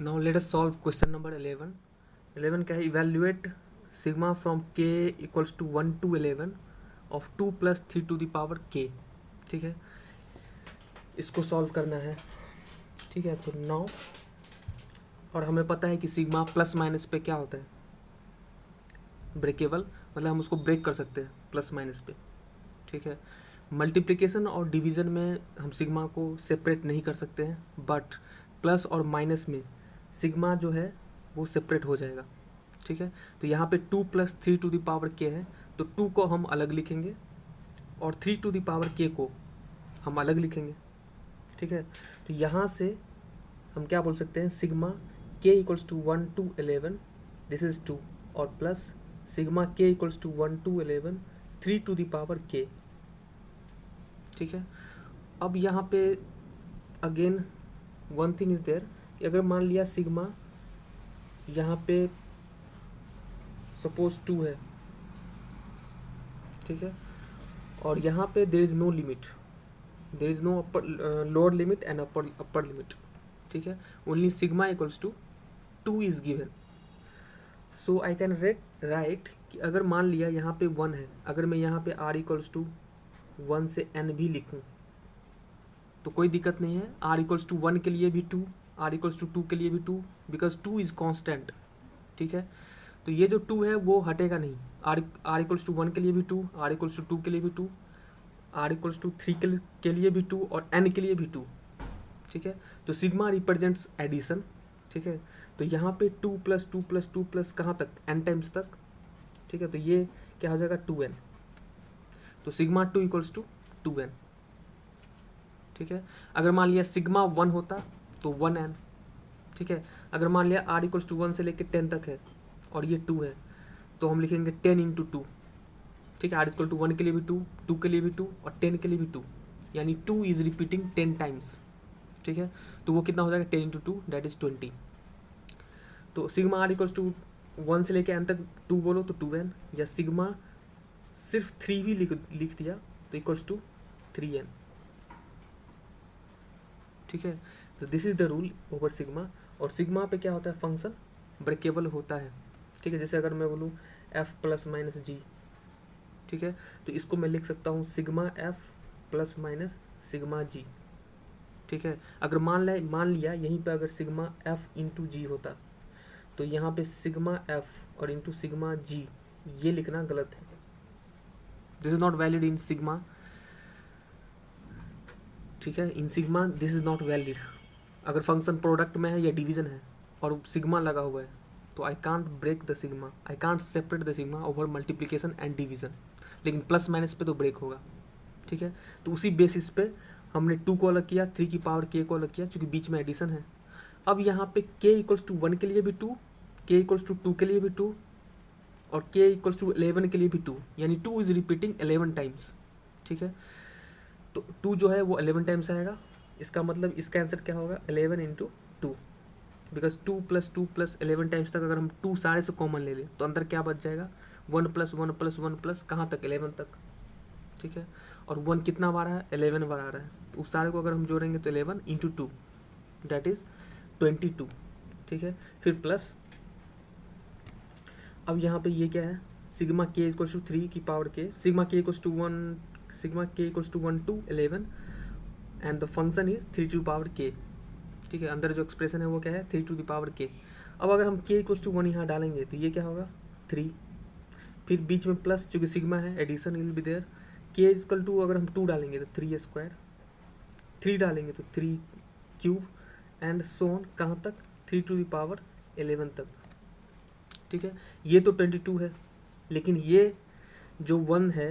Now let us solve question number 11. 11 क्या है, evaluate sigma from k equals to 1 to 11 of 2 + 3 to the power k. ठीक है, इसको solve करना है. ठीक है, तो नाउ और हमें पता है कि सिग्मा प्लस माइनस पे क्या होता है, ब्रेकेबल, मतलब हम उसको ब्रेक कर सकते हैं प्लस माइनस पे. ठीक है, मल्टीप्लिकेशन और डिवीज़न में हम सिग्मा को सेपरेट नहीं कर सकते हैं, बट प्लस और माइनस में सिग्मा जो है वो सेपरेट हो जाएगा. ठीक है, तो यहाँ पे 2 + 3 to the power k है, तो 2 को हम अलग लिखेंगे और 3 to the power k को हम अलग लिखेंगे. ठीक है, तो यहाँ से हम क्या बोल सकते हैं, sigma k equals to 1 to 11, this is 2, और plus sigma k equals to 1 to 11 3 to the power k. ठीक है, अब यहाँ पे again one thing is there कि अगर मान लिया सिग्मा यहाँ पे सपोज 2 है. ठीक है, और यहाँ पे there is no limit, there is no upper lower limit and upper limit. ठीक है, only sigma equals to 2 is given. So I can write कि अगर मान लिया यहाँ पे 1 है, अगर मैं यहाँ पे r इक्वल्स टू 1 से n भी लिखूँ तो कोई दिक्कत नहीं है. r इक्वल्स टू 1 के लिए भी 2, r इक्वल्स टू 2 के लिए भी 2, बिकॉज 2 इज कॉन्स्टेंट. ठीक है, तो ये जो 2 है वो हटेगा नहीं. r इक्वल्स टू 1 के लिए भी 2, r इक्वल्स टू 2 के लिए भी 2, r इक्वल्स टू 3 के लिए भी 2 और n के लिए भी 2. ठीक है, तो सिग्मा रिप्रेजेंट्स एडिशन. ठीक है, तो यहाँ पे 2 + 2 + 2 + कहाँ तक, n टाइम्स तक. ठीक है, तो ये क्या हो जाएगा 2n. तो सिग्मा 2 इक्वल्स टू 2n. ठीक है, अगर मान लिया सिग्मा 1 होता तो 1n. ठीक है, अगर मान लिया r इक्वल्स टू 1 से लेकर 10 तक है और ये 2 है तो हम लिखेंगे 10 × 2. ठीक है, r इक्वल टू 1 के लिए भी 2, 2 के लिए भी 2 और 10 के लिए भी 2, यानी 2 इज रिपीटिंग 10 टाइम्स. ठीक है, तो वो कितना हो जाएगा 10 × 2 दैट इज 20. तो सिग्मा r इक्वल्स टू 1 से लेकर n तक 2 बोलो तो 2n, या सिग्मा सिर्फ 3 भी लिख दिया तो इक्वल्स टू 3n. ठीक है, तो this is the rule over sigma. और सिग्मा पे क्या होता है, फंक्शन ब्रेकेबल होता है. ठीक है, जैसे अगर मैं बोलूँ f ± g. ठीक है, तो इसको मैं लिख सकता हूँ सिग्मा f ± सिग्मा g. ठीक है, अगर मान लिया यहीं पे अगर सिग्मा f × g होता तो यहाँ पे सिग्मा f और इंटू सिग्मा g ये लिखना गलत है. This is not valid in sigma. ठीक है, in sigma this is not valid. अगर फंक्शन प्रोडक्ट में है या डिवीजन है और सिग्मा लगा हुआ है तो I can't break the sigma, I can't separate the sigma over multiplication and division. लेकिन प्लस माइनस पे तो ब्रेक होगा. ठीक है, तो उसी बेसिस पे हमने 2 को अलग किया, 3 की पावर k को अलग किया, चूंकि बीच में एडिशन है. अब यहाँ पे k इक्वल्स टू 1 के लिए भी 2, k इक्वल्स टू 2 के लिए भी 2 और k इक्वल्स टू 11 के लिए भी 2, यानी 2 इज रिपीटिंग 11 टाइम्स. ठीक है, तो 2 जो है वो 11 टाइम्स आएगा. इसका मतलब इसका आंसर क्या होगा, 11 × 2, बिकॉज 2 + 2 + 11 टाइम्स तक अगर हम 2 सारे से कॉमन ले लें तो अंदर क्या बच जाएगा, 1 + 1 + 1 + कहाँ तक, 11 तक. ठीक है, और 1 कितना बार है, 11 बार आ रहा है. तो उस सारे को अगर हम जोड़ेंगे तो 11 × 2 दैट इज 22. ठीक है, फिर प्लस अब यहाँ पे ये क्या है, सिग्मा k इक्वल्स टू 3 की power k, sigma k equals to 1 to 11 and the function is 3 to the power k. ठीक है, अंदर जो एक्सप्रेशन है वो क्या है, 3 to the power k. अब अगर हम k इक्वल्स टू 1 यहाँ डालेंगे तो ये क्या होगा 3, फिर बीच में प्लस, चूँकि सिग्मा है addition will be there. k equal to अगर हम 2 डालेंगे तो 3² 3 डालेंगे तो 3³ एंड सो ऑन, कहाँ तक, 3 to the power 11 तक. ठीक है, ये तो 22 है, लेकिन ये जो 1 है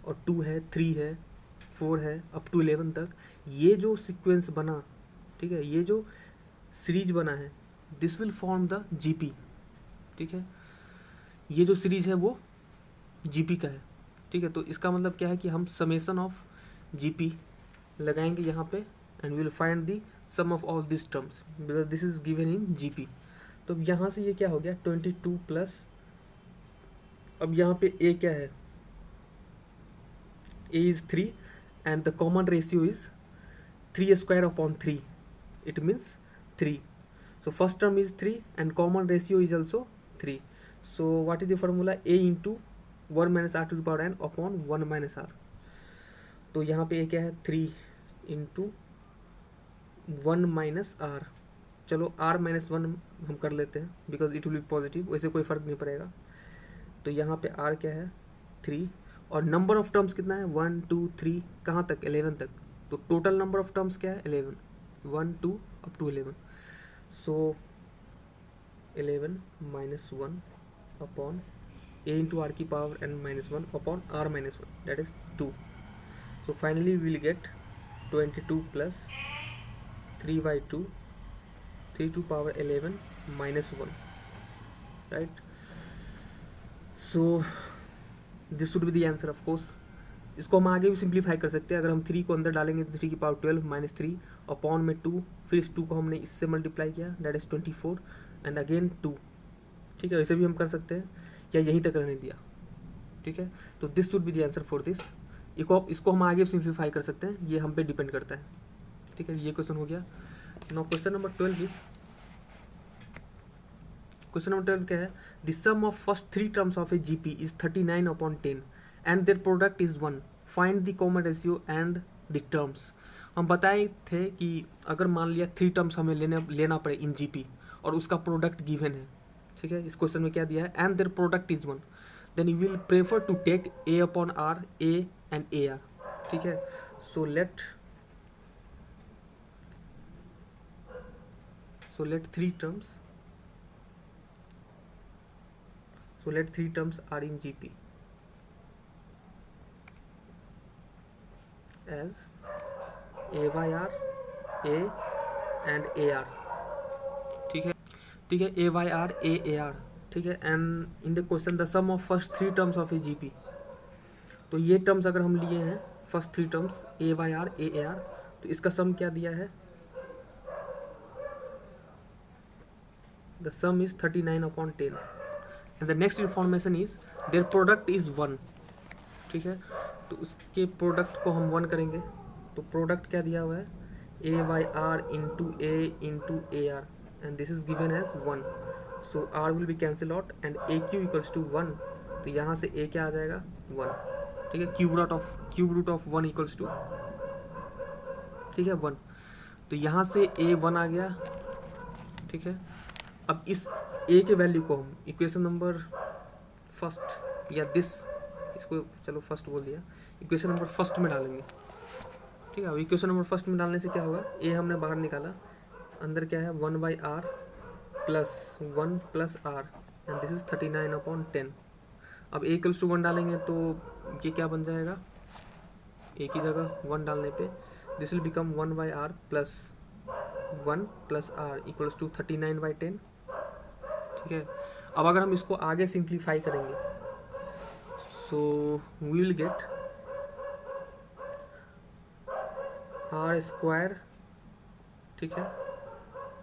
और 2 है, 3 है, 4 है, अप टू 11 तक, ये जो सीक्वेंस बना, ठीक है, ये जो सीरीज बना है, this will form the GP. ठीक है, ये जो सीरीज है वो जीपी का है. ठीक है, तो इसका मतलब क्या है कि हम समेशन ऑफ जीपी लगाएंगे यहाँ पे and will find the sum of all this terms because this is given in GP. तो यहाँ से ये क्या हो गया 22 प्लस, अब यहाँ पे a क्या है, a is 3 and the common ratio is 3² upon 3, it means 3. So first term is 3 and common ratio is also 3. So what is the formula? A into 1 minus r to the power n upon 1 minus r. तो यहाँ पे क्या है 3 into 1 minus are. चलो r minus 1 हम कर लेते हैं because it will be positive, वैसे कोई फ़र्क नहीं पड़ेगा. तो यहाँ पे r क्या है 3 और नंबर ऑफ टर्म्स कितना है 1 2 3 कहाँ तक 11 तक. तो टोटल नंबर ऑफ टर्म्स क्या है 11, 1 2 up to 11. So 11 minus 1 upon a into r की power n minus 1 upon r minus 1 that is 2. So finally we will get 22 plus 3 by 2, 3 to power 11 minus 1, right? So this should be the answer of course. इसको हम आगे भी simplify कर सकते हैं. अगर हम 3 को अंदर डालेंगे तो 3 की पावर 12 माइनस 3 अपॉन में 2, फिर इस 2 को हमने इससे मल्टीप्लाई किया दैट इज 24 एंड अगेन 2. ठीक है, वैसे भी हम कर सकते हैं या यहीं तक रहने दिया. ठीक है, तो this should be the answer for this. इसको हम आगे सिंप्लीफाई कर सकते हैं, ये हम पे डिपेंड करता है. ठीक है, ये क्वेश्चन हो गया. Now question number 12 is, question number 12 क्या है? The sum of first 3 terms of a GP is 39 upon 10 and their product is 1. Find the common ratio and the terms. हम बताए थे कि अगर मान लिया 3 टर्म्स हमें लेना पड़े इन जीपी और उसका प्रोडक्ट गिवन है. ठीक है, इस क्वेश्चन में क्या दिया है? And their product is 1, then you will prefer to take a upon R, a and AR. ठीक है, so let 3 terms, so let 3 terms are in GP as A by R, A and AR. ठीक है, ठीक है, A by R, A, AR. ठीक है, and in the question the sum of first 3 terms of a GP. तो ये terms अगर हम लिए हैं first 3 terms a Y R, a a R, तो इसका सम क्या दिया है? The sum is 39 upon 10 and the next information is their product is 1. ठीक है, तो उसके प्रोडक्ट को हम 1 करेंगे. तो प्रोडक्ट क्या दिया हुआ है? A Y r into a r and this is given as 1. So r will be cancel out and a q equals to 1. तो यहाँ से ए क्या आ जाएगा 1. ठीक है, cube root of 1 equals to, ठीक है 1. तो यहाँ से ए 1 आ गया. ठीक है, अब इस ए के वैल्यू को हम इक्वेशन नंबर फर्स्ट या दिस, इसको चलो फर्स्ट बोल दिया, इक्वेशन नंबर फर्स्ट में डालेंगे. ठीक है, अब इक्वेशन नंबर फर्स्ट में डालने से क्या होगा? ए हमने बाहर निकाला, अंदर क्या है 1 by R plus 1 plus R and this is 39 upon 10. अब ए इक्वल्स टू 1 डालेंगे तो ये क्या बन जाएगा? ए की जगह 1 डालने पे this will become 1 by R plus 1 plus R equals to 39 by 10. ठीक है, अब अगर हम इसको आगे सिंप्लीफाई करेंगे so we will get R square, ठीक है,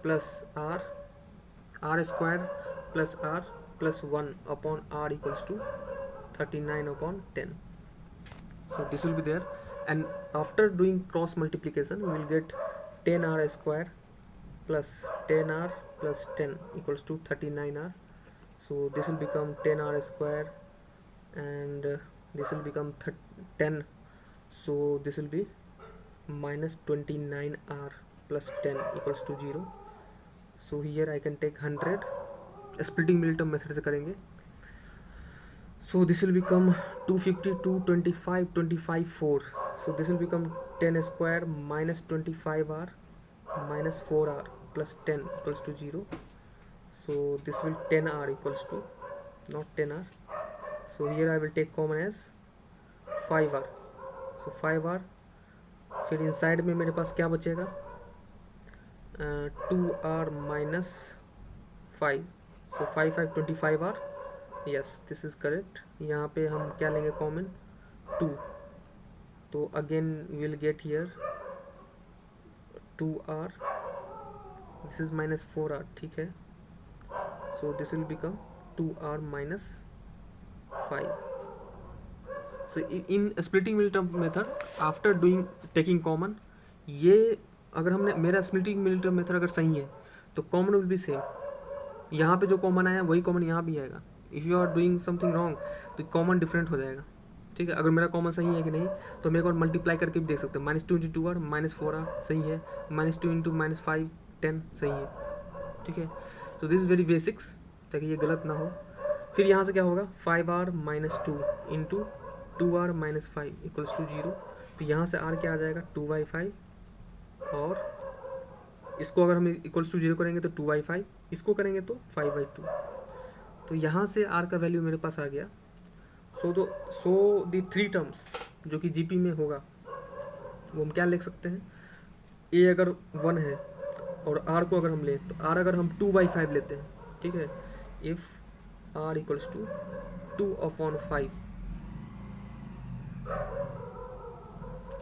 plus are square plus R plus 1 upon r equals to 39 upon 10. So this will be there, and after doing cross multiplication we will get 10r square plus 10r plus 10 equals to 39r. So this will become 10r square and this will become 10. So this will be minus 29r plus 10 equals to 0. So here I can take 100. Splitting middle term method से करेंगे. So this will become 252 25 25 4. So this will become 10 square minus 25r minus 4r plus 10 equals to 0. So this will 10r equals to not 10r. So here I will take common as 5r. So 5r, फिर inside में मेरे पास क्या बचेगा? 2r minus 5. So 5 5 25r. Yes, this is correct. यहाँ पे हम क्या लेंगे कॉमन? 2. तो again we'll get here 2r. This is minus 4r. ठीक है, so this will become 2r minus 5. So in splitting middle term method after doing taking common, ये अगर हमने मेरा splitting middle term method अगर सही है तो कॉमन विल बी सेम, यहाँ पे जो कॉमन आया वही कॉमन यहाँ भी आएगा। If you are doing something wrong तो कॉमन डिफरेंट हो जाएगा, ठीक है। अगर मेरा कॉमन सही है कि नहीं तो मेरे को मल्टीप्लाई करके भी देख सकते हैं, -2 × 2r -4r सही है, -2 × -5 10 सही है, ठीक है। तो दिस इज़ वेरी बेसिक्स, ताकि ये गलत ना हो। फिर यहाँ से क्या होगा, 5r - 2 × 2r - 5 = 0। तो यहाँ से r क्या आ जाएगा, 2/5, और इसको अगर हम =0 करेंगे तो 2/5, इसको करेंगे तो 5/2। तो यहाँ से r का वैल्यू मेरे पास आ गया। सो द 3 टर्म्स जो कि जीपी में होगा वो हम क्या लिख सकते हैं, a अगर 1 है और r को अगर हम लें तो r अगर हम 2/5 लेते हैं, ठीक है, इफ़ r = 2/5,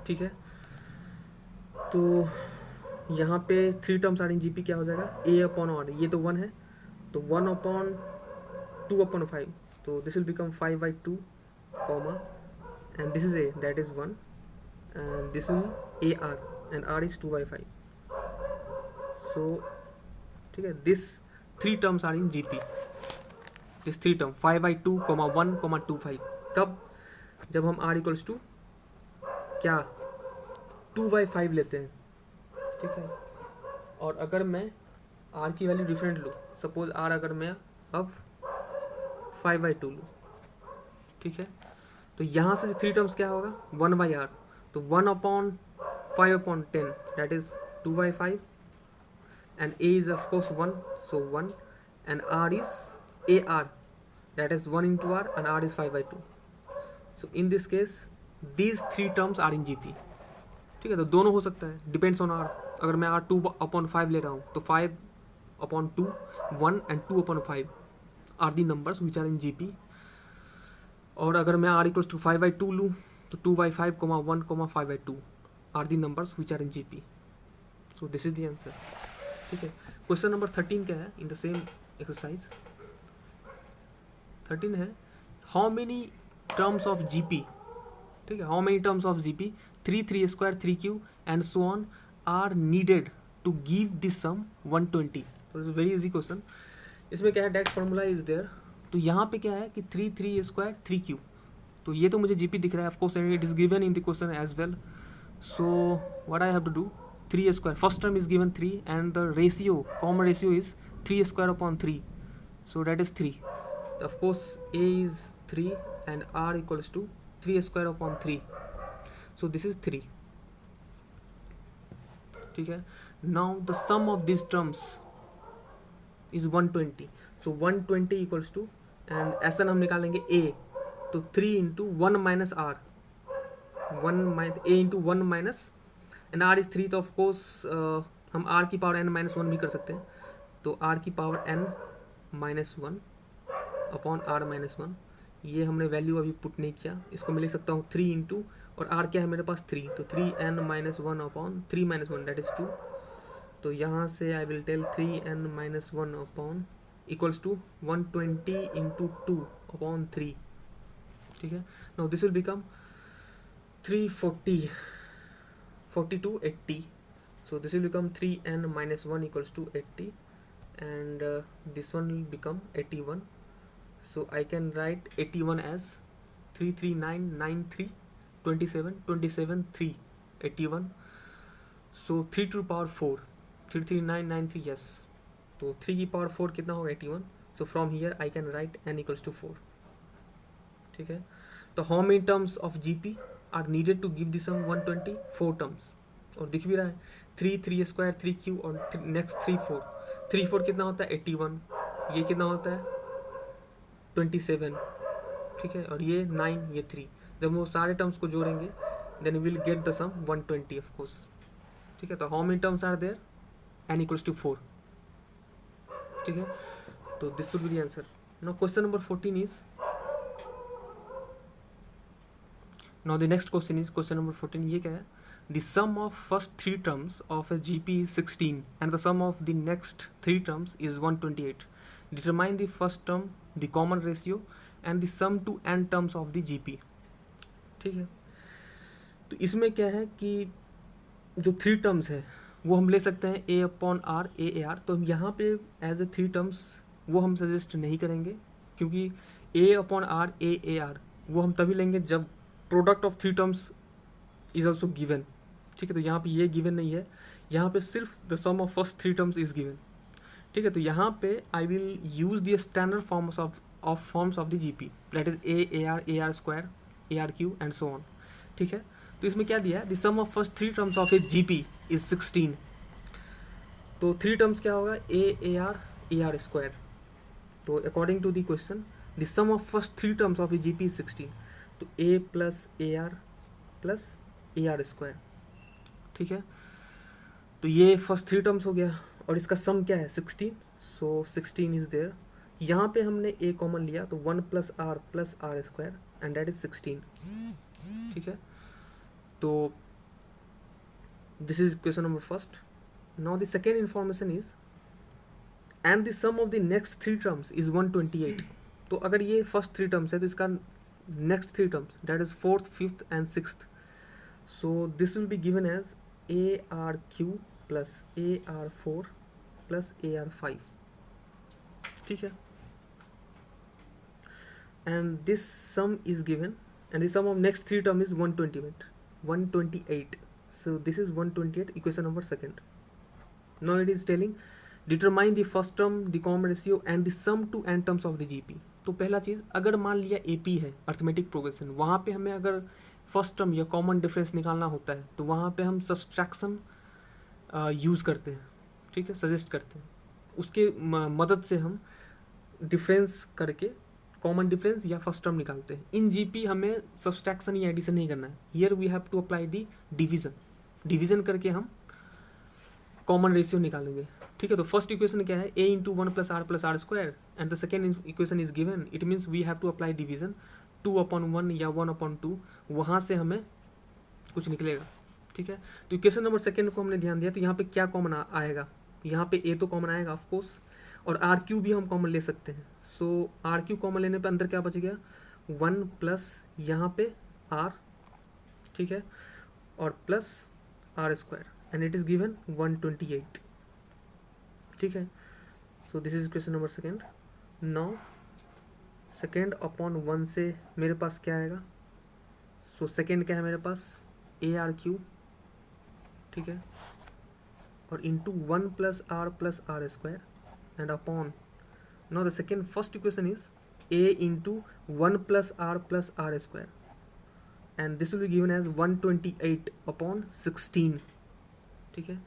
ठीक है। तो यहाँ पे 3 टर्म्स आर इन जीपी क्या हो जाएगा, a/r, ये तो 1 है तो 1/2/5, तो this will become 5/2, and this is a, that is 1, and this will ar, and r is 2/5। So ठीक है, this 3 terms are in GP, this 3 term 5/2, 1, 2/5। कब, जब हम r = क्या 2/5 लेते हैं, ठीक है। और अगर मैं r की वैल्यू डिफरेंट लूँ, सपोज r अगर मैं अब 5/2 लूँ, ठीक है, तो यहाँ से 3 टर्म्स क्या होगा, 1/r, तो 1/5/10 that is 2/5, and a is of course 1, so 1, and r is ar, that is 1 × r, and r is 5/2. So in this case these 3 terms are in GP, ठीक है। तो दोनों हो सकता है, डिपेंड्स ऑन r। अगर मैं r 2/5 ले रहा हूँ तो 5/2, 1 and 2/5 are the numbers which are in GP। और अगर मैं r = 5/2 लूँ तो 2/5, 1, 5/2 are the numbers which are in GP। So this is the answer, ठीक है। क्वेश्चन नंबर 13 क्या है इन द सेम एक्सरसाइज, 13 है, how many terms of GP, ठीक है, how many terms of GP 3, 3² 3q and so on are needed to give this sum 120। तो it's very easy question. इसमें क्या है, डायरेक्ट फार्मूला इज देयर। तो यहाँ पे क्या है कि 3, 3² 3q, तो ये तो मुझे GP दिख रहा है, of course it is given in the question as well. So what I have to do, 3², first term is given 3 and the ratio, common ratio is 3²/3, so that is 3. Of course a is 3 and r equals to 3²/3, so this is 3, ठीक है। Now the sum of these terms is 120, so 120 equals to, and SN हम निकालेंगे a, तो 3 × 1 - r, a × 1 minus, and r is 3, तो of course हम r की power n - 1 भी कर सकते हैं, तो r की पावर n - 1 अपॉन r - 1, ये हमने वैल्यू अभी पुट नहीं किया, इसको मैं लिख सकता हूँ 3 × और r क्या है मेरे पास 3, तो 3n - 1 अपॉन 3 - 1 दैट इज 2। तो यहाँ से I will tell 3n - 1 upon equals to 120 × 2 upon 3, ठीक है। Now this will become 340, 42, 80, so this will become 3n - 1 equals to 80, and this one will become 81, so I can write 81 as 33993 27 27 3 81, so 3 to the power 4, 33993, yes, तो 3 की power 4 कितना होगा 81, so from here I can write n equals to 4, ठीक है। तो how many terms of GP are needed to give the sum 120, 4 terms, और दिख भी रहा है 3, 3² 3q और नेक्स्ट 3, 4, 3, 4 कितना होता है 81, ये कितना होता है 27, ठीक है, और ये 9, ये 3, जब वो सारे टर्म्स को जोड़ेंगे then will get the sum 120 of course, ठीक है। तो how many terms are there, n = 4, ठीक है। तो this should be the answer. Now question number 14 is, now the next question is question number 14, ये क्या है, the sum of first 3 terms of a GP is 16 and the sum of the next 3 terms is 128. Determine the first term, the common ratio and the sum to n terms of the GP, ठीक है। तो इसमें क्या है कि जो 3 terms है वो हम ले सकते हैं ए अपॉन आर ए आर। तो हम यहाँ पे एज ए 3 टर्म्स वो हम सजेस्ट नहीं करेंगे, क्योंकि ए अपॉन आर ए आर वो हम तभी लेंगे जब product of 3 terms is also given. ठीक है, तो यहाँ पे ये गिवन नहीं है, यहाँ पे सिर्फ the sum of first 3 terms is given. ठीक है, तो यहाँ पे I will use the standard forms of the GP, that is a r square, a r cube and so on. ठीक है, तो इसमें क्या दिया है, the sum of first 3 terms of a GP is 16। तो 3 टर्म्स क्या होगा, ए आर स्क्वायर। तो according to the question the sum of first 3 terms of a GP is 16। तो ए प्लस ए आर स्क्वायर। ठीक है, तो ये फर्स्ट 3 टर्म्स हो गया और इसका सम क्या है 16। So 16 is there. यहाँ पे हमने ए कॉमन लिया तो 1 plus are square and that is 16। ठीक है, तो this is question number first. Now the second information is and the sum of the next 3 terms is 128। तो अगर ये फर्स्ट 3 टर्म्स है तो इसका next 3 terms that is 4th 5th and 6th। So this will be given as a r cube plus a r 4 plus a r 5। ठीक है, and this sum is given and the sum of next 3 term is 128। So this is 128, equation number second. Now it is telling determine the first term, the common ratio and the sum to n terms of the GP। तो पहला चीज़, अगर मान लिया AP है arithmetic progression, वहाँ पे हमें अगर फर्स्ट टर्म या कॉमन डिफरेंस निकालना होता है तो वहाँ पे हम सब्सट्रैक्शन यूज़ करते हैं। ठीक है, सजेस्ट करते हैं, उसके मदद से हम डिफरेंस करके कॉमन डिफरेंस या फर्स्ट टर्म निकालते हैं। इन जीपी हमें सब्सट्रैक्शन या एडिशन नहीं करना है, here we have to apply the division करके हम कॉमन रेशियो निकालेंगे। ठीक है, तो फर्स्ट इक्वेशन क्या है, a into 1 plus are square and the second equation is given, it means we have to apply division 2/1 या 1/2, वहाँ से हमें कुछ निकलेगा। ठीक है, तो इक्वेशन नंबर सेकेंड को हमने ध्यान दिया, तो यहाँ पे क्या कॉमन आएगा, यहाँ पे ए तो कॉमन आएगा ऑफकोर्स, और आर क्यू भी हम कॉमन ले सकते हैं। सो आर क्यू कॉमन लेने पे अंदर क्या बच गया, 1 प्लस यहाँ पे आर, ठीक है, और plus are square and it is given 128। ठीक है, so this is question number second. Now second upon 1 से मेरे पास क्या आएगा, सो सेकेंड क्या है मेरे पास, ए आर क्यू। ठीक है, और into 1 plus are square and upon, now the second first equation is a into 1 plus r square and this will be given as 128/16। ठीक है,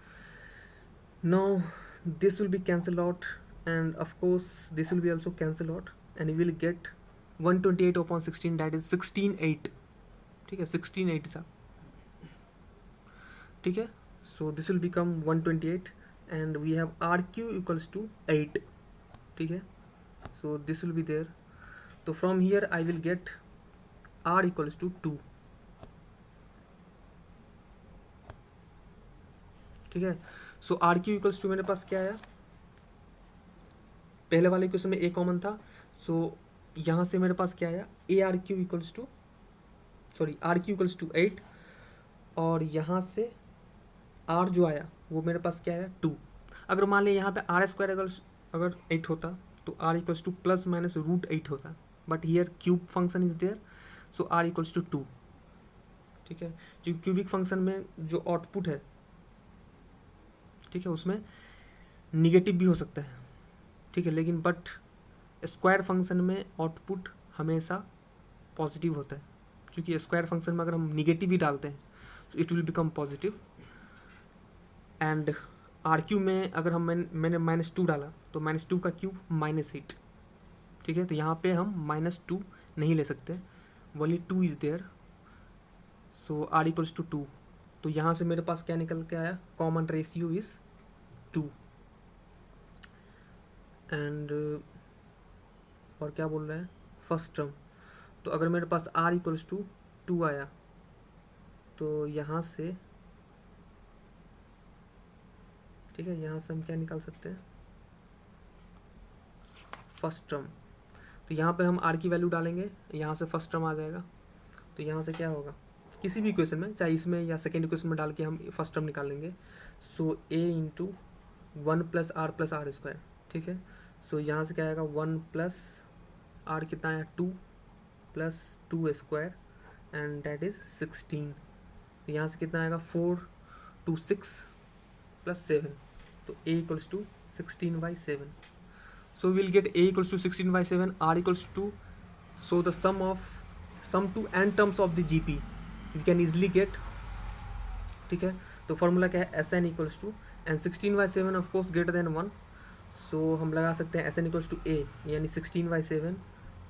now this will be cancelled out and of course this will be also cancelled out and you will get 128/16, that is 16/8। ठीक है, 16/8 सा। ठीक है, so this will become 128 and we have RQ equals to 8। ठीक है, so this will be there, so from here I will get R equals to 2। ठीक है, so RQ equals to मेरे पास क्या आया, पहले वाले क्वेश्चन में A कॉमन था, so यहाँ से मेरे पास क्या आया, ARQ equals to RQ equals to 8 और यहाँ से R जो आया वो मेरे पास क्या है 2। अगर मान लिया यहाँ पे आर स्क्वायर अगर 8 होता तो R equals to plus minus √8 होता, but here cube function is there, so R equals to 2। ठीक है, जो क्यूबिक फंक्शन में जो आउटपुट है, ठीक है, उसमें निगेटिव भी हो सकता है। ठीक है, लेकिन बट स्क्वायर फंक्शन में आउटपुट हमेशा पॉजिटिव होता है, क्योंकि स्क्वायर फंक्शन में अगर हम निगेटिव भी डालते हैं तो it will become positive. And r cube में अगर हम मैंने -2 डाला तो -2 का क्यूब -8। ठीक है, तो यहाँ पे हम -2 नहीं ले सकते, only 2 is there, so r equals to 2। तो यहाँ से मेरे पास क्या निकल के आया, कॉमन रेशियो इज 2। एंड और क्या बोल रहा है, फर्स्ट टर्म, तो अगर मेरे पास आर इक्वल्स टू 2 आया तो यहाँ से, ठीक है, यहाँ से हम क्या निकाल सकते हैं, फर्स्ट टर्म। तो यहाँ पे हम आर की वैल्यू डालेंगे, यहाँ से फर्स्ट टर्म आ जाएगा, तो यहाँ से क्या होगा, किसी भी इक्वेशन में, चाहे इसमें या सेकेंड इक्वेशन में डाल के हम फर्स्ट टर्म निकाल लेंगे. सो ए इंटू 1 प्लस आर स्क्वायर. ठीक है, सो यहाँ से क्या आएगा 1 प्लस आर कितना आया 2 plus 2 square and that is 16. यहाँ से कितना आएगा 4 2 6 प्लस 7. तो a equals to 16/7. So we'll get a equals to 16/7, r equals to, so the sum to n terms of the GP we can easily get. ठीक है, तो formula क्या है Sn equals to, and 16/7 of course greater than 1, so हम लगा सकते हैं Sn equals to a यानी 16/7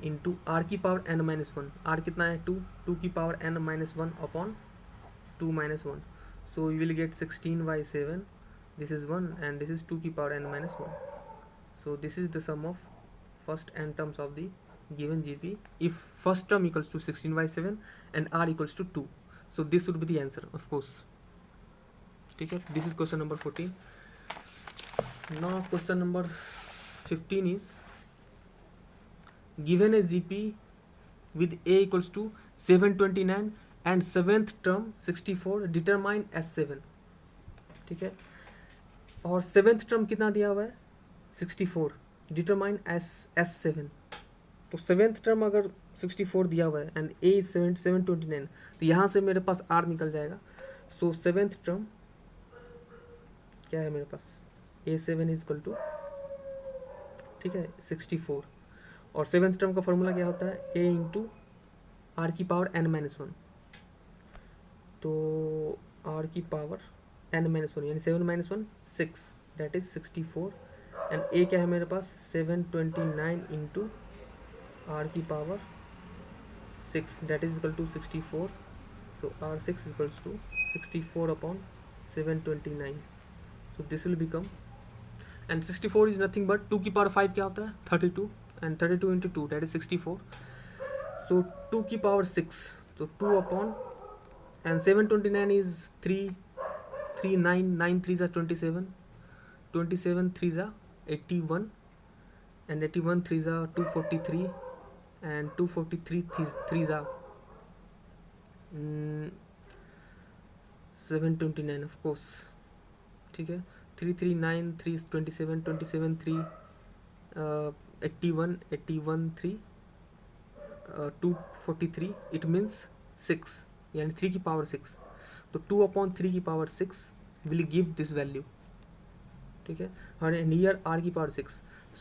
इंटू r की पावर n-1. r कितना है 2, 2 की power n-1 upon 2 - 1. So we will get 16/7, this is 1 and this is 2 की power n-1. So this is the sum of first n terms of the given GP if first term equals to 16/7 and r equals to 2. So this would be the answer of course. ठीक है, this is question number 14. Now question number 15 is given a GP with a equals to 729 and 7th term 64, determine S7. ठीक है, और 7th term कितना दिया हुआ है 64, determine S7. तो 7th टर्म अगर 64 दिया हुआ है एंड a इज 729, तो यहाँ से मेरे पास r निकल जाएगा. सो 7th टर्म क्या है मेरे पास a7 इज इक्वल टू, ठीक है 64, और 7th टर्म का फॉर्मूला क्या होता है a इंटू आर की पावर n-1. तो r की पावर n-1 यानी 7 - 1 6, दैट इज 64 एंड a क्या है मेरे पास 729 इंटू आर की power 6, that is equal to 64. So r6 is equals to 64 upon 729. So this will become, and 64 is nothing but 2 की पावर 5 क्या होता है 32, and 32 into 2 that is 64. So 2 की पावर 6, तो 2 अपॉन, एंड 729 इज 3 9 9 3 ज़ा 27, 27 3 ज़ा 81 and 81 3 ज़ा 243 and 243 3 ज़ा 729 of course. ठीक है, 3 3 9 3 27 27 3 81 81 3 243, इट मीन्स 6 यानी 3 की पावर 6. तो 2 अपॉन 3 की power 6 will give this value. ठीक है, और नियर r की power 6.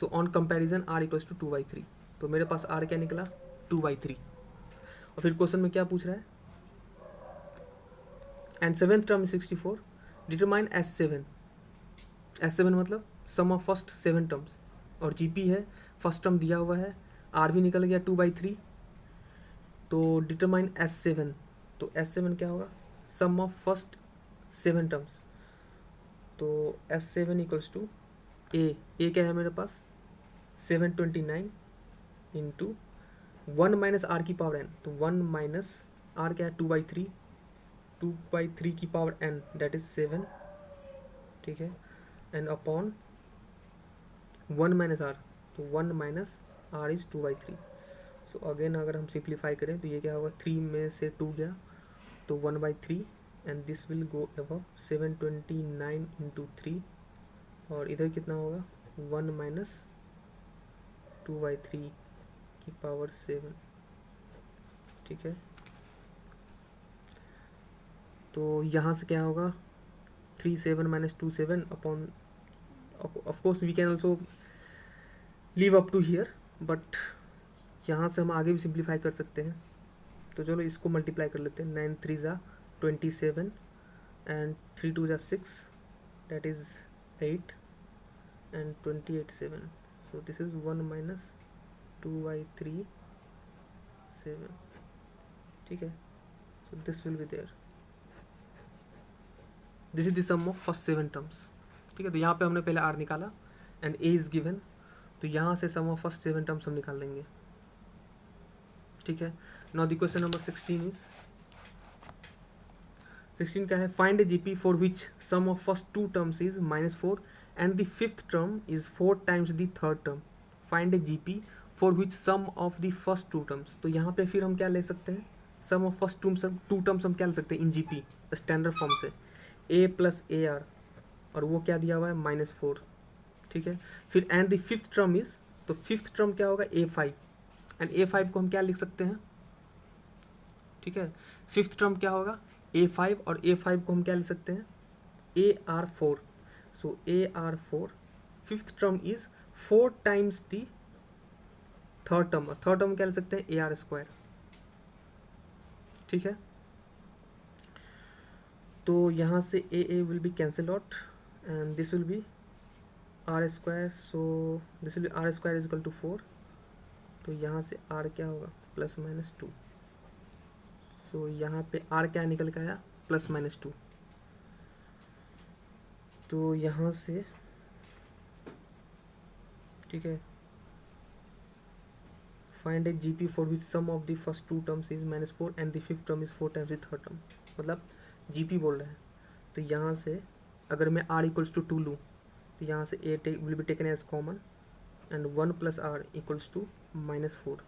So on comparison r equals to 2/3. तो मेरे पास r क्या निकला 2/3. और फिर क्वेश्चन में क्या पूछ रहा है, and 7th term 64, determine S7. S7 मतलब सम ऑफ फर्स्ट 7 टर्म्स, और GP है फर्स्ट टर्म दिया हुआ है, r भी निकल गया 2/3. तो डिटरमाइन S7, तो S7 क्या होगा सम ऑफ फर्स्ट 7 टर्म्स. तो S7 इक्वल्स टू a क्या है मेरे पास 729 इंटू 1 माइनस आर की पावर n. तो 1 माइनस आर क्या है 2/3, 2/3 की पावर n दैट इज 7. ठीक है, एंड अपॉन 1 माइनस आर, तो 1 minus r is 2/3. So again अगर हम सिंप्लीफाई करें तो ये क्या होगा 3 में से 2 गया तो 1/3, and this will go above 729 into 3, और इधर कितना होगा 1 माइनस 2/3 की पावर 7. ठीक है, तो यहाँ से क्या होगा 3 7 minus 2 7 upon, of course we can also leave up to here, but यहाँ से हम आगे भी सिंप्लीफाई कर सकते हैं. तो चलो इसको मल्टीप्लाई कर लेते हैं. 9 3 ज़ा 27 एंड 3 2 ज़ा 6, that is 8 and 28 7. So this is 1 minus 2/3 7. ठीक है, so this will be there. This is the sum of first 7 terms. ठीक है, तो यहाँ पे हमने पहले r निकाला and a is given, तो यहाँ से sum of first 7 terms हम निकाल लेंगे. ठीक है, now the question number 16 is, 16 क्या है, find a GP for which sum of first 2 terms is -4 and the 5th term is 4 times the 3rd term. Find a GP for which sum of the first 2 terms. तो यहाँ पे फिर हम क्या ले सकते हैं सम ऑफ फर्स्ट टू टर्म्स हम क्या लिख सकते हैं इन जीपी स्टैंडर्ड फॉर्म से, ए प्लस ए आर, और वो क्या दिया हुआ है -4, ठीक है। फिर and the fifth term is, तो फिफ्थ टर्म क्या होगा A5, एंड A5 को हम क्या लिख सकते हैं, ठीक है। फिफ्थ टर्म क्या होगा A5, और A5 को हम क्या लिख सकते हैं AR4, so AR4 fifth term is 4 times the third term क्या लिख सकते हैं AR², ठीक है। तो यहाँ से A will be cancel out and this will be R², so this will be R² is equal to 4, तो यहाँ से R क्या होगा +-2, सो यहाँ पे R क्या निकल के आया +-2, तो यहाँ से ठीक है find a GP for which sum of the first two terms is -4 and the fifth term is 4 times the third term, मतलब जीपी बोल रहा है। तो यहाँ से अगर मैं R = 2 लूँ तो यहाँ से A will be taken as common and 1 + R = -4।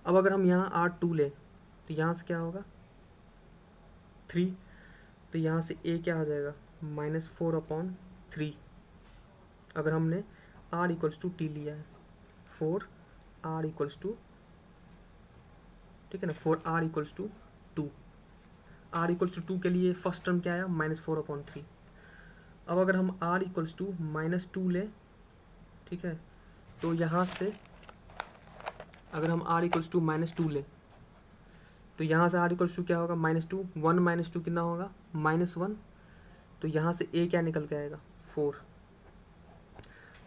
अब अगर हम यहाँ R 2 लें तो यहाँ से क्या होगा 3, तो यहाँ से A क्या आ जाएगा -4/3, अगर हमने R = T लिया है 4 R = ठीक है ना 4 R = 2, R = 2 के लिए फर्स्ट टर्म क्या आया -4/3। अब अगर हम R = -2 लें, ठीक है, तो यहाँ से अगर हम R = -2 लें तो यहाँ से R = क्या होगा -2, 1 - 2 कितना होगा -1, तो यहाँ से A क्या निकल के आएगा 4,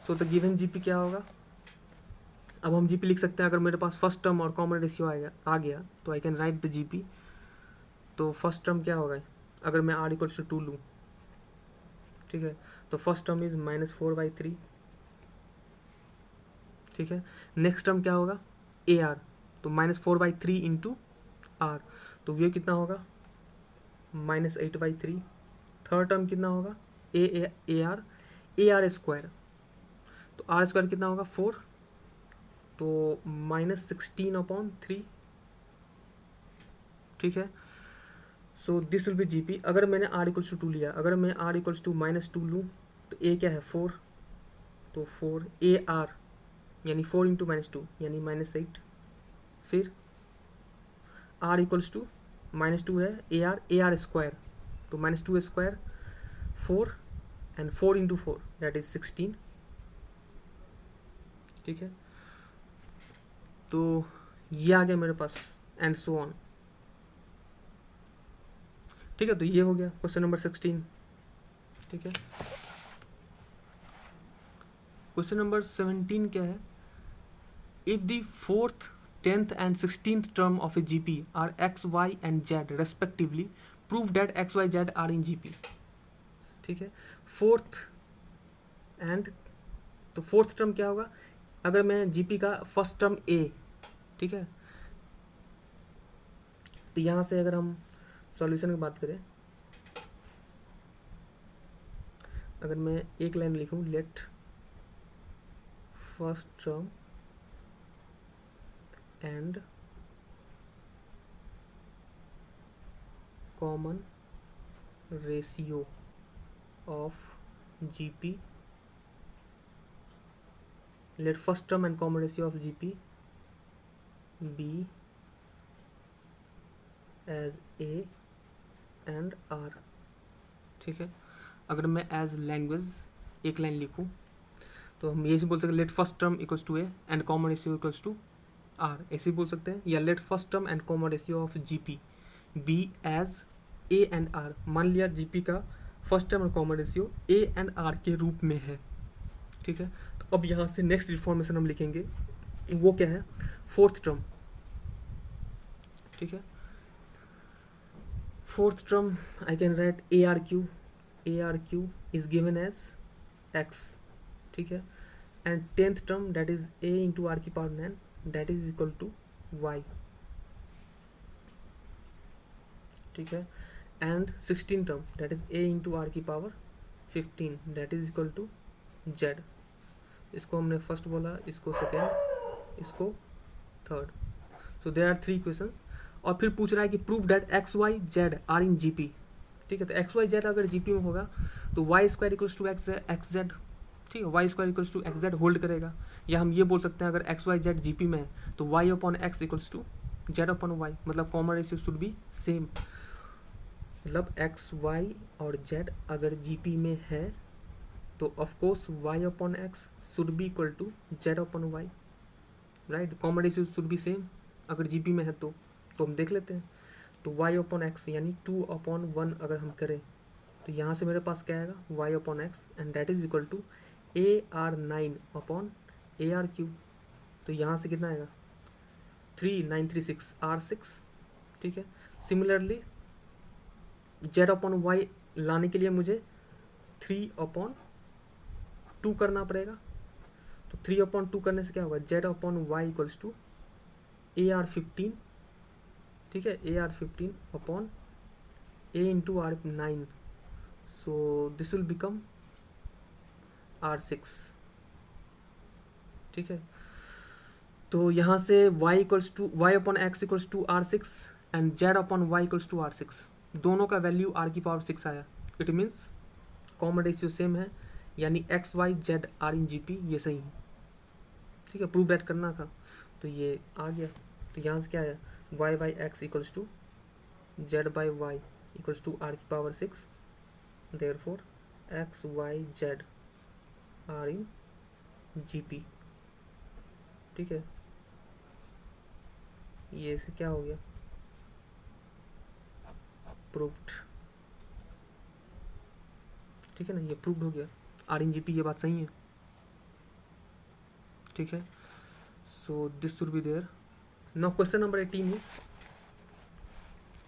सो द गिवन जीपी क्या होगा। अब हम जीपी लिख सकते हैं, अगर मेरे पास फर्स्ट टर्म और कॉमन रेशियो आ गया तो आई कैन राइट द जीपी। तो फर्स्ट टर्म क्या होगा अगर मैं R = 2 लूँ, ठीक है, तो फर्स्ट टर्म इज -4/3, ठीक है। नेक्स्ट टर्म क्या होगा AR, तो -4/3 इंटू R, तो ये कितना होगा -8/3। थर्ड टर्म कितना होगा AR², तो R² कितना होगा 4, तो -16/3, ठीक है। So this will B GP. अगर मैंने R = 2 लिया, अगर मैं R = -2 लूँ तो A क्या है 4, तो 4 AR यानी 4 × -2 यानी -8, फिर R = -2 है AR² तो -2² 4 एंड 4 × 4 दैट इज 16, ठीक है। तो ये आ गया मेरे पास एंड सो ऑन, ठीक है। तो ये हो गया क्वेश्चन नंबर 16, ठीक है। क्वेश्चन नंबर 17 क्या है, if the 4th, 10th and 16th term of a GP are x, y and z respectively, prove that x, y, z are in GP, ठीक है। फोर्थ एंड, तो फोर्थ टर्म क्या होगा अगर मैं जीपी का फर्स्ट टर्म A, ठीक है, तो यहाँ से अगर हम सॉल्यूशन की बात करें, अगर मैं एक लाइन लिखूं, late first term and common ratio of GP, let first term and common ratio of GP be as A and R, ठीक है। अगर मैं एज लैंग्वेज एक लाइन लिखूं तो हम ये बोल सकते हैं let first term = A and common ratio = R, ऐसे बोल सकते हैं, या let first term and common ratio of GP be as A and R। मान लिया GP का first term and common ratio A and R के रूप में है, ठीक है। तो अब यहाँ से नेक्स्ट इन्फॉर्मेशन हम लिखेंगे, वो क्या है फोर्थ टर्म, ठीक है। Fourth term I can write ARQ is given as X, ठीक है, and 10th term that is A × R⁴ that is equal to Y, ठीक है, and 16 term that is A × R⁵ that is equal to Z। इसको हमने first बोला, इसको second, इसको third. So there are 3 questions, और फिर पूछ रहा है कि prove that x y z are in GP. ठीक है, तो एक्स वाई जेड अगर जीपी में होगा तो y square equals to x z. ठीक है, y square equals to x z hold करेगा। या हम ये बोल सकते हैं अगर एक्स वाई जेड जीपी में है तो y upon x equals to z upon y, मतलब common ratio should be same. मतलब एक्स वाई और जेड अगर जीपी में है तो of course y upon x should be equal to z upon y, right. Common ratio should be same अगर GP में है तो हम देख लेते हैं। तो वाई अपॉन एक्स यानी 2/1 अगर हम करें तो यहाँ से मेरे पास क्या आएगा y upon x and that is equal to AR9/AR3। तो यहाँ से कितना आएगा 3936 R6। ठीक है, सिमिलरली जेड अपॉन वाई लाने के लिए मुझे 3/2 करना पड़ेगा। तो 3/2 करने से क्या होगा z upon y equals to AR15। ठीक है, AR15 upon A into R9। So this will become R6। ठीक है, तो यहाँ से y equals to y upon x equals to R6 and z upon y equals to R6, दोनों का value r⁻6 आया। It means common ratio same है, यानी x y z are in GP, ये सही है। ठीक है, प्रूव दैट करना था तो ये आ गया। तो यहाँ से क्या आया y by x equals to z by y equals to r⁻6। Therefore x y z are in GP. ठीक है, ये से क्या हो गया प्रूव्ड। ठीक है ना, ये प्रूव्ड हो गया आर इन जीपी, ये बात सही है। ठीक है, so this should be there. Now question number 18 है।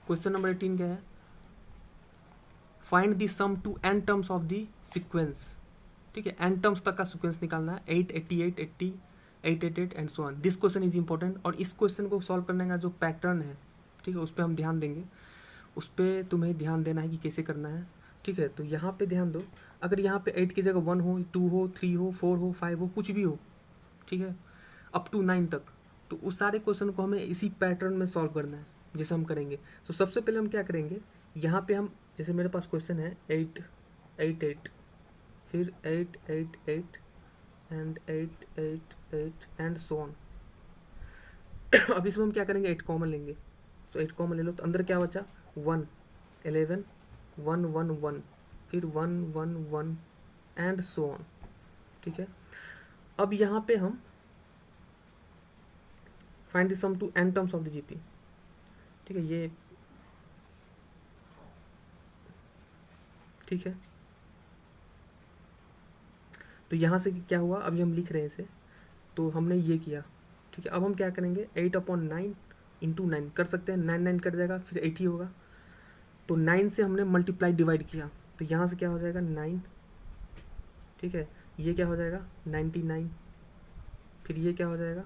क्वेश्चन नंबर 18 क्या है, find the sum to n terms of the sequence. ठीक है, n टर्म्स तक का सीक्वेंस निकालना है 8, 88, 80, 888 and so on. This question is important और इस क्वेश्चन को सॉल्व करने का जो पैटर्न है, ठीक है, उस पर हम ध्यान देंगे। उस पर तुम्हें ध्यान देना है कि कैसे करना है। ठीक है, तो यहाँ पे ध्यान दो, अगर यहाँ पे 8 की जगह 1 हो, 2 हो, 3 हो, 4 हो, 5 हो, कुछ भी हो, ठीक है, अप टू 9 तक, तो उस सारे क्वेश्चन को हमें इसी पैटर्न में सॉल्व करना है जैसे हम करेंगे। तो सबसे पहले हम क्या करेंगे, यहाँ पे हम जैसे मेरे पास क्वेश्चन है 8, 8, 8, फिर 8, 8, 8 एंड 8, 8, 8 एंड सो ऑन। अब इसमें हम क्या करेंगे 8 कॉमन लेंगे। सो 8 कॉमन ले लो तो अंदर क्या बचा 1, 11, 1, 1, 1, फिर 1, 1, 1 एंड सो ऑन। ठीक है, अब यहाँ पे हम find the sum to n terms of the GP. ठीक है, ये ठीक है, तो यहाँ से क्या हुआ, अभी हम लिख रहे हैं इसे, तो हमने ये किया। ठीक है, अब हम क्या करेंगे 8/9 इंटू 9 कर सकते हैं, 9 9 कट जाएगा, फिर 80 होगा। तो 9 से हमने मल्टीप्लाई डिवाइड किया, तो यहाँ से क्या हो जाएगा 9। ठीक है, ये क्या हो जाएगा 99, फिर ये क्या हो जाएगा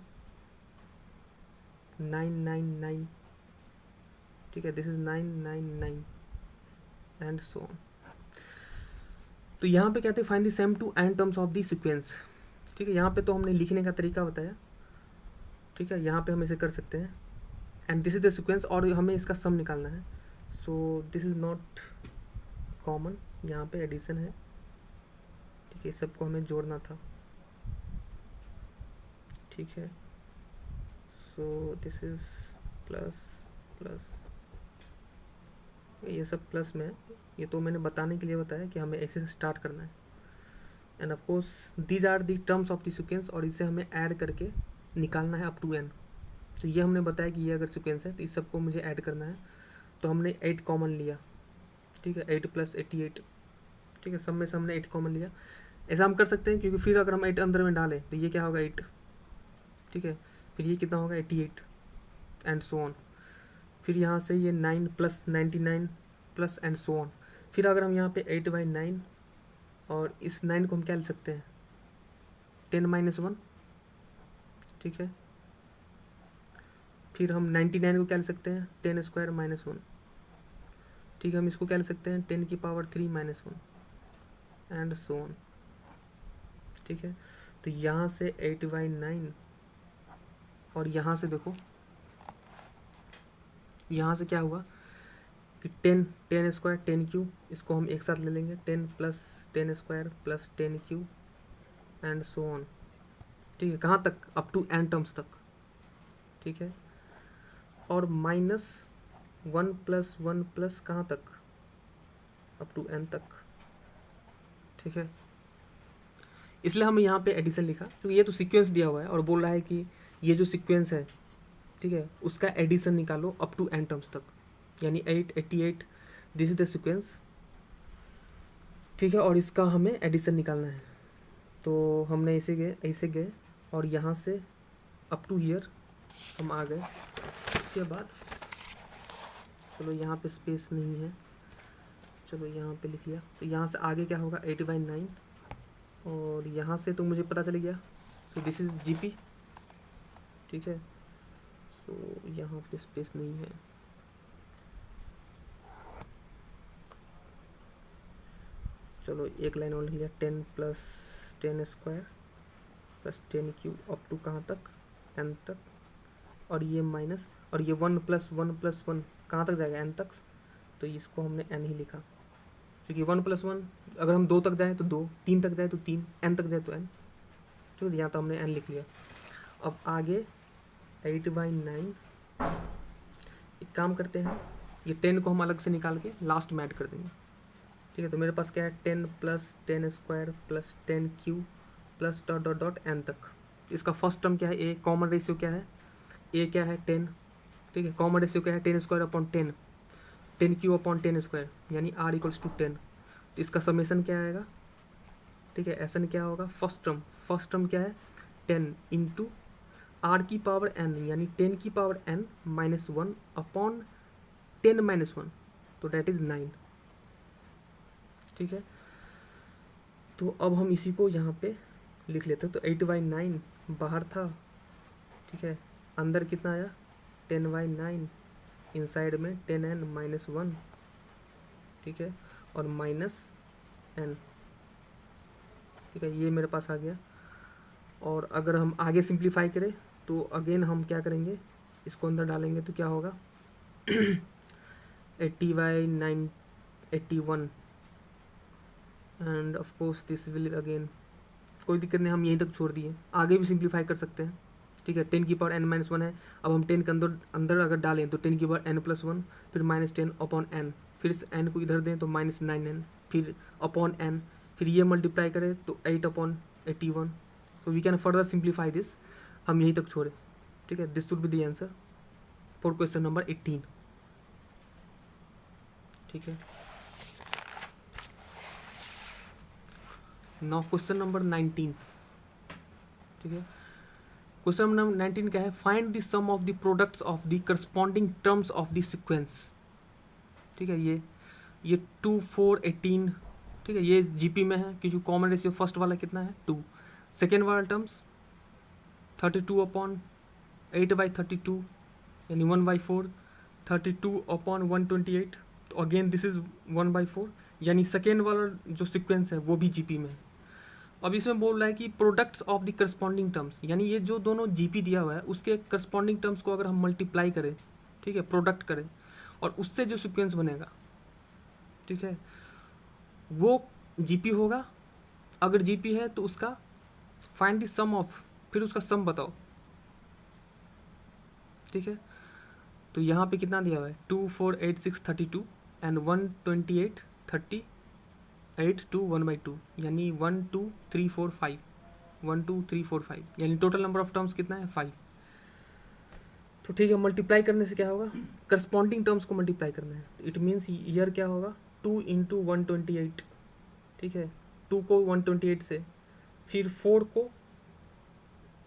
999। ठीक है, this is 999 and so on. तो यहाँ पे कहते हैं find the sum to n terms of the sequence. ठीक है, यहाँ पे तो हमने लिखने का तरीका बताया। ठीक है, यहाँ पे हम इसे कर सकते हैं and this is the sequence और हमें इसका सम निकालना है। So this is not common, यहाँ पे एडिशन है। ठीक है, सबको हमें जोड़ना था। ठीक है, so this is plus plus, ये सब प्लस में है। ये तो मैंने बताने के लिए बताया कि हमें ऐसे स्टार्ट करना है and of course these are the terms of the sequence और इसे हमें ऐड करके निकालना है अप टू n। तो ये हमने बताया कि ये अगर सीक्वेंस है तो इस सबको मुझे ऐड करना है। तो हमने 8 कॉमन लिया। ठीक है, 8 + 88। ठीक है, सब में से हमने 8 कॉमन लिया। ऐसा हम कर सकते हैं क्योंकि फिर अगर हम 8 अंदर में डालें तो ये क्या होगा 8। ठीक है, फिर ये कितना होगा 88 एंड सो ऑन। फिर यहाँ से ये 9 + 99 प्लस एंड सो ऑन। फिर अगर हम यहाँ पे 8/9 और इस 9 को हम क्या ले सकते हैं 10 - 1। ठीक है, फिर हम 99 को क्या ले सकते हैं 10² - 1। ठीक है, हम इसको क्या ले सकते हैं 10 की पावर 3 - 1 एंड सो ऑन। ठीक है, तो यहाँ से 8/9 और यहाँ से देखो यहाँ से क्या हुआ कि 10 स्क्वायर 10 क्यू, इसको हम एक साथ ले लेंगे, 10 plus 10 square plus 10 Q and so on. ठीक है, कहाँ तक? अप टू n टर्म्स तक। ठीक है, और -1 प्लस कहाँ तक? अप टू n तक। ठीक है, इसलिए हमें यहाँ पे एडिशन लिखा, क्योंकि ये तो सीक्वेंस दिया हुआ है और बोल रहा है कि ये जो सीक्वेंस है, ठीक है, उसका एडिशन निकालो अप टू n टर्म्स तक, यानी 8, 88, दिस इज द सीक्वेंस। ठीक है, और इसका हमें एडिशन निकालना है। तो हमने ऐसे गए और यहाँ से अप टू हियर हम आ गए। इसके बाद चलो यहाँ पे स्पेस नहीं है, चलो यहाँ पे लिख लिया। तो यहाँ से आगे क्या होगा? 8/9, और यहाँ से तो मुझे पता चल गया। सो दिस इज GP। ठीक है, सो यहाँ पे स्पेस नहीं है। चलो एक लाइन और लिख लिया, 10 plus 10 square plus 10 cube up to कहाँ तक? n तक, और ये माइनस, और ये 1 प्लस 1 प्लस 1 कहाँ तक जाएगा? n तक। तो इसको हमने n ही लिखा, क्योंकि 1 प्लस 1 अगर हम 2 तक जाएँ तो 2, 3 तक जाए तो 3, n तक जाए तो n। ठीक है, यहाँ तो हमने n लिख लिया। अब आगे 8/9, एक काम करते हैं, ये 10 को हम अलग से निकाल के लास्ट में ऐड कर देंगे। ठीक है, तो मेरे पास क्या है? 10 plus 10 square plus 10 Q plus dot dot dot n तक। इसका फर्स्ट टर्म क्या है? a। कॉमन रेशियो क्या है? a क्या है? 10। ठीक है, कॉमन रेशियो क्या है? 10 square upon 10, 10 Q upon 10 square, यानी r इक्वल्स टू 10। तो इसका समेसन क्या आएगा? ठीक है, एसन क्या होगा? फर्स्ट टर्म क्या है? 10 इंटू r की पावर n, यानी 10 की power n minus 1 upon 10 minus 1, तो डैट इज 9। ठीक है, तो अब हम इसी को यहाँ पे लिख लेते हैं। तो 8/9 बाहर था, ठीक है, अंदर कितना आया? 10/9, इनसाइड में 10n माइनस 1, ठीक है, और माइनस n। ठीक है, ये मेरे पास आ गया। और अगर हम आगे सिंप्लीफाई करें तो अगेन हम क्या करेंगे? इसको अंदर डालेंगे तो क्या होगा? 80/9 81, and of course this will again, कोई दिक्कत नहीं, हम यहीं तक छोड़ दिए, आगे भी सिंप्लीफाई कर सकते हैं। ठीक है, 10 की पावर n माइनस 1 है। अब हम 10 के अंदर अगर डालें तो 10 की पावर n प्लस 1, फिर -10 अपॉन n, फिर इस n को इधर दें तो -9n, फिर अपॉन n, फिर ये मल्टीप्लाई करें तो 8/81। So we can further simplify this, हम यहीं तक छोड़े। ठीक है, this should be the answer for question number 18। ठीक है, नाउ क्वेश्चन नंबर 19। ठीक है, क्वेश्चन नंबर 19 क्या है? Find the sum of the products of the corresponding terms of the sequence. ठीक है, ये 2, 4, 18। ठीक है, ये GP में है क्योंकि कॉमन रेशियो फर्स्ट वाला कितना है? 2। सेकेंड वाला टर्म्स 32 अपॉन 8/32, यानी 1/4, 32 अपॉन 128, तो अगेन दिस इज 1/4, यानी सेकेंड वाला जो सीक्वेंस है वो भी GP में है। अब इसमें बोल रहा है कि products of the corresponding terms, यानी ये जो दोनों GP दिया हुआ है उसके करस्पॉन्डिंग टर्म्स को अगर हम मल्टीप्लाई करें, ठीक है, प्रोडक्ट करें, और उससे जो सीक्वेंस बनेगा, ठीक है, वो GP होगा। अगर GP है तो उसका फाइंड द सम ऑफ, फिर उसका सम बताओ। ठीक है, तो यहाँ पे कितना दिया हुआ है? 2, 4, 8, 6, 32 एंड 128, 30, 8, 2, 1/2, यानी 1, 2, 3, 4, 5, 1, 2, 3, 4, 5, यानी टोटल नंबर ऑफ टर्म्स कितना है? 5। तो ठीक है, मल्टीप्लाई करने से क्या होगा? करस्पॉन्डिंग टर्म्स को मल्टीप्लाई करना है। इट मीन्स ईयर क्या होगा? 2 इंटू 128। ठीक है, 2 को 128 से, फिर 4 को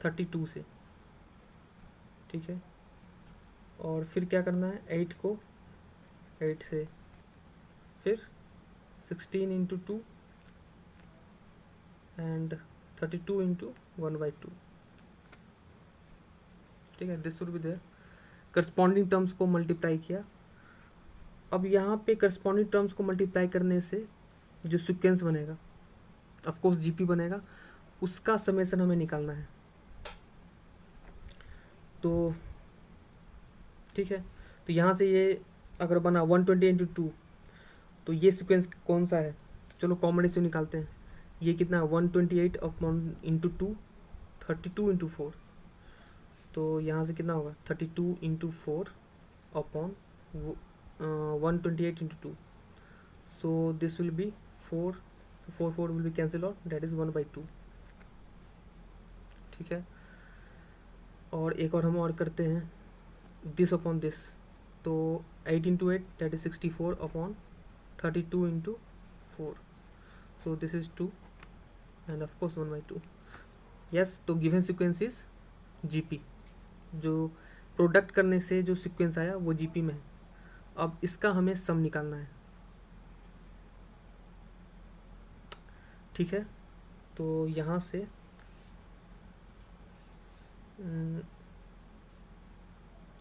32 से, ठीक है, और फिर क्या करना है? 8 को 8 से, फिर 16 इंटू 2 एंड 32 इंटू 1/2। ठीक है, this should be there. Corresponding terms को मल्टीप्लाई किया। अब यहाँ पे करस्पॉन्डिंग टर्म्स को मल्टीप्लाई करने से जो सीक्वेंस बनेगा, ऑफ कोर्स GP बनेगा, उसका समेसन हमें निकालना है। तो ठीक है, तो यहाँ से ये अगर बना 120 इंटू 2, तो ये सीक्वेंस कौन सा है? तो चलो कॉमन रेशियो निकालते हैं। ये कितना है? 128 अपॉन इंटू 2, 32 इंटू 4। तो यहाँ से कितना होगा? 32 into 4 upon 128 into 2। So this will B 4, so 4 will be cancel out, that is 1/2। ठीक है, और एक और हम और करते हैं, दिस अपॉन दिस। तो 8 into 8 that is 64 upon 32 into 4। So this is 2 and of course 1/2। Yes, तो गिवन सीक्वेंस इज जीपी। जो प्रोडक्ट करने से जो सीक्वेंस आया वो जीपी में है। अब इसका हमें सम निकालना है। ठीक है, तो यहाँ से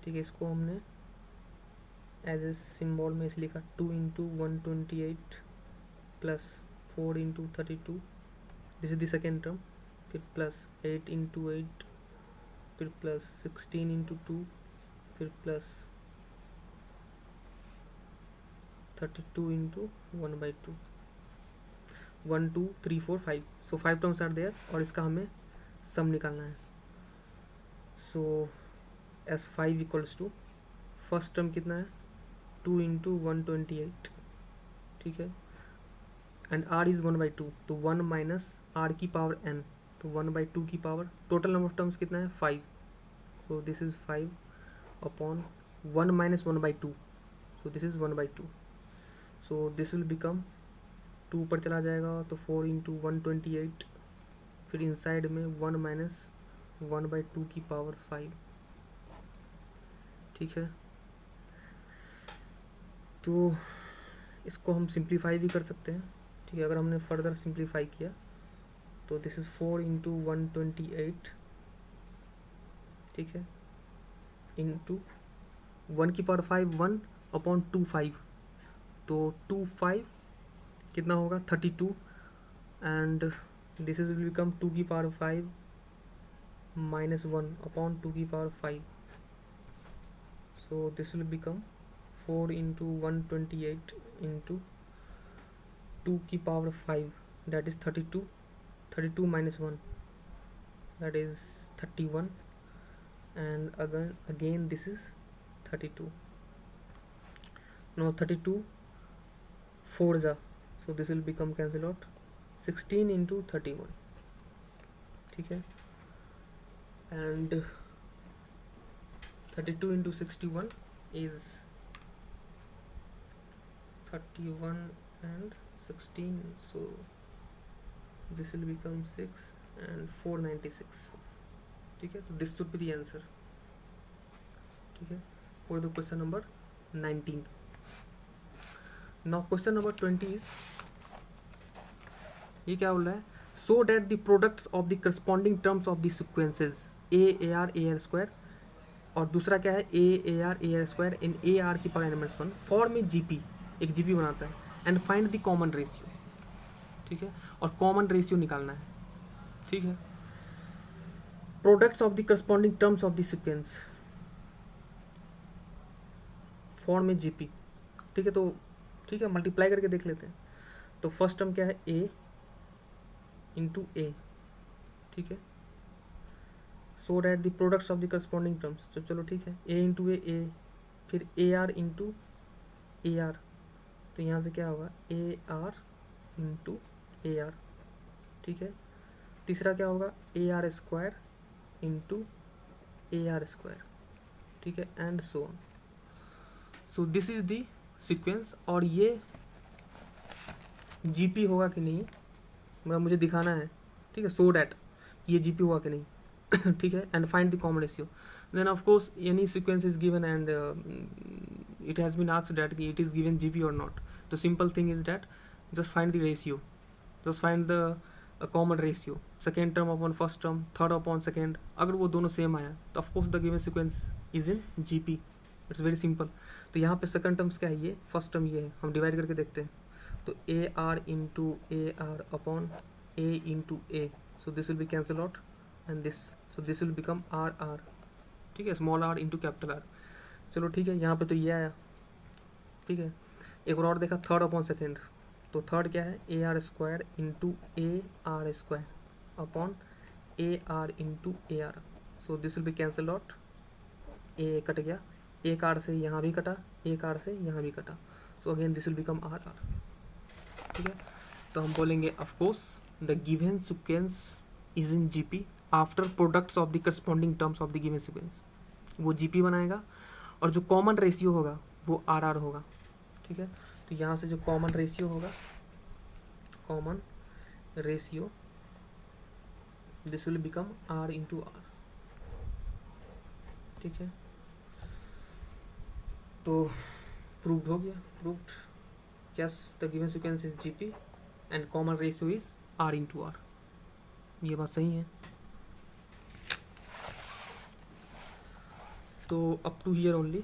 ठीक है, इसको हमने एज ए सिंबल में इसे लिखा 2 into 128 plus 4 into 32, this is the second term, फिर प्लस 8 इंटू 8, फिर प्लस 16 इंटू 2, फिर plus 32 into 1/2, 1 2 3 4 5। So 5 terms are there और इसका हमें सम निकालना है। So S 5 equals to, first term कितना है? 2 इंटू 128। ठीक है, एंड आर इज 1/2, तो 1 माइनस आर की पावर n, तो 1/2 की power, total number of terms कितना है? 5। सो this is 5 upon 1 minus 1/2, so this is 1/2। So this will become 2 पर चला जाएगा तो 4 इंटू 128, फिर इनसाइड में 1 माइनस 1/2 की पावर 5। ठीक है, तो इसको हम सिंप्लीफाई भी कर सकते हैं। ठीक है, अगर हमने फर्दर सिंप्लीफाई किया तो दिस इज 4 इंटू 128, ठीक है, इंटू 1 की पावर 5, 1 अपॉन 2 5, तो 2 5 कितना होगा? 32, and this is will become 2 की पावर 5 माइनस 1 अपॉन 2 की power 5। So this will become 4 into 128 into 2 की power 5, that is 32, 32 minus 1, that is 31, and again this is 32. Now 32 4 जा, so this will become cancel out, 16 into 31. ठीक है, and 32 into 61 is 31 and 16, so this will become 6 and 496. ठीक है, तो this should be the answer. ठीक है, for the question number 19. Now question number 20 is, ये क्या बोल रहा है? So that the products of the corresponding terms of the sequences AR AR square, और दूसरा क्या है? AR AR square in AR की पावर n-1 फॉर्म में GP, एक GP बनाता है, and find the common ratio. ठीक है, और कॉमन रेशियो निकालना है। ठीक है, products of the corresponding terms of the sequence form में जीपी। ठीक है, तो ठीक है, मल्टीप्लाई करके देख लेते हैं। तो फर्स्ट टर्म क्या है? ए इंटू ए। ठीक है, so that the products of the corresponding terms, तो चलो ठीक है, ए इंटू ए, फिर A R into a R, तो यहाँ से क्या होगा? A are into a are. ठीक है, तीसरा क्या होगा? A r square into a r square. ठीक है, and so on. So this is the sequence, और ये जीपी होगा कि नहीं मतलब मुझे दिखाना है। ठीक है, सो डैट ये जीपी हुआ कि नहीं। ठीक है, and find the common ratio. Then of course any sequence is given and it has been asked that it is given GP or not. The simple thing is that just find the ratio, just find the common ratio, second term upon first term, third upon second. अगर वो दोनों same आया तो of course the given sequence is in GP. It's very simple. तो यहाँ पे second terms क्या है? ये first term ये है, हम डिवाइड करके देखते हैं। तो AR into AR upon A into A, so this will be cancel out and this, so this will become RR. ठीक है, small r into capital R. चलो ठीक है, यहाँ पे तो ये आया, ठीक है। एक और देखा, थर्ड अपॉन सेकेंड, तो थर्ड क्या है, ए r square into a r square upon A R into a are. So this will be cancel out, A cut गया, एक आर से यहाँ भी कटा, एक आर से यहाँ भी कटा, so again this will become r r, ठीक है। तो हम बोलेंगे of course the given sequence is in GP after products of the corresponding terms of the given sequence, वो जीपी बनाएगा और जो कॉमन रेशियो होगा वो आर आर होगा, ठीक है। तो यहाँ से जो कॉमन रेशियो होगा, common ratio, this will become r into r, ठीक है। तो प्रूव्ड हो गया, proved, yes the given sequence is GP and common ratio is r into r, ये बात सही है। तो अप टू हियर ओनली,